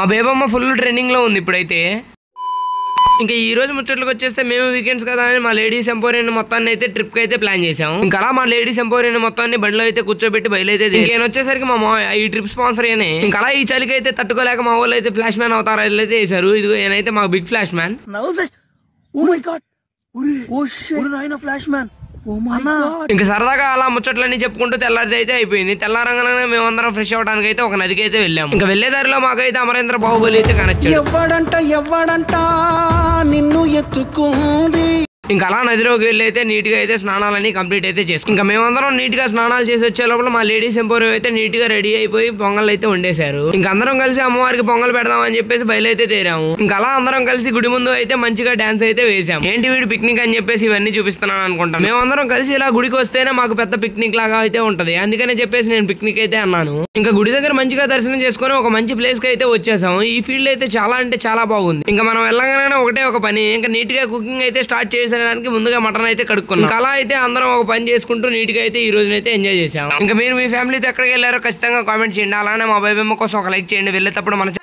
మా Bebamma full trending లో ఉంది ఇప్పుడైతే. ఇంకా ఈ రోజు ముచ్చట్లకు వచ్చేస్తే మేము వీకెండ్స్ కదా అని మా లేడీస్ ఎంపోరియన్ మొత్తాన్ని అయితే ట్రిప్ కి అయితే ప్లాన్ చేసాం. ఇంకా అలా మా లేడీస్ ఎంపోరియన్ మొత్తాన్ని బండిలో అయితే కూర్చోబెట్టి బయలుైతే ఇంకేనా వచ్చేసరికి మా ఈ ట్రిప్ స్పాన్సర్ అయినే. ఇంకా అలా ఈ చలికి అయితే తట్టుకోలేక మా వాళ్ళు అయితే ఫ్లాష్ మ్యాన్ అవతారాలు అయితే వేసారు. ఇదిగో ఏనైతే మాకు బిగ్ ఫ్లాష్ మ్యాన్. ఇంకా సరదాగా అలా ముచ్చట్లన్నీ చెప్పుకుంటూ తెల్లారిది అయితే అయిపోయింది. తెల్లారంగానే మేమందరం ఫ్రెష్ అవ్వడానికి అయితే ఒక నదికి అయితే వెళ్ళాము. ఇంకా వెళ్లే దారిలో మాకైతే అమరేంద్ర బాహుబలి అయితే కనొచ్చాడు. ఎవ్వడంట నిన్ను ఎత్తుకుంది. ఇంకా అలా నదిలోకి వెళ్ళి అయితే నీట్ గా అయితే స్నానాలని కంప్లీట్ అయితే చేసుకున్నాం. ఇంకా మేమందరం నీట్ గా స్నానాలు చేసి వచ్చే లోపల మా లేడీస్ ఎంపోరియం అయితే నీట్ గా రెడీ అయిపోయి పొంగల్ అయితే వండేశారు. ఇంకా అందరం కలిసి అమ్మవారికి పొంగల్ పెడదాం అని చెప్పేసి బయలుైతే తేరాము. ఇంకా అలా అందరం కలిసి గుడి ముందు అయితే మంచిగా డాన్స్ అయితే వేసాం. ఏంటి వీడు పిక్నిక్ అని చెప్పేసి ఇవన్నీ చూపిస్తున్నాను అనుకుంటాం. మేమందరం కలిసి ఇలా గుడికి వస్తేనే మాకు పెద్ద పిక్నిక్ లాగా అయితే ఉంటది. అందుకనే చెప్పేసి నేను పిక్నిక్ అయితే అన్నాను. ఇంకా గుడి దగ్గర మంచిగా దర్శనం చేసుకుని ఒక మంచి ప్లేస్ కి అయితే వచ్చేసాం. ఈ ఫీల్డ్ అయితే చాలా అంటే చాలా బాగుంది. ఇంకా మనం వెళ్ళగానే ఒకటే ఒక పని, ఇంకా నీట్ గా కుకింగ్ అయితే స్టార్ట్ చేసేయడానికి ముందుగా మటన్ అయితే కడుక్కున్నాం. అలా అయితే అందరం ఒక పని చేసుకుంటూ నీట్ గా అయితే ఈ రోజునైతే ఎంజాయ్ చేసాం. ఇంకా మీరు మీ ఫ్యామిలీతో ఎక్కడికి వెళ్ళారో ఖచ్చితంగా కామెంట్ చేయండి. అలానే మా బేబమ్మ కోసం ఒక లైక్ చేయండి. వెళ్ళేటప్పుడు మన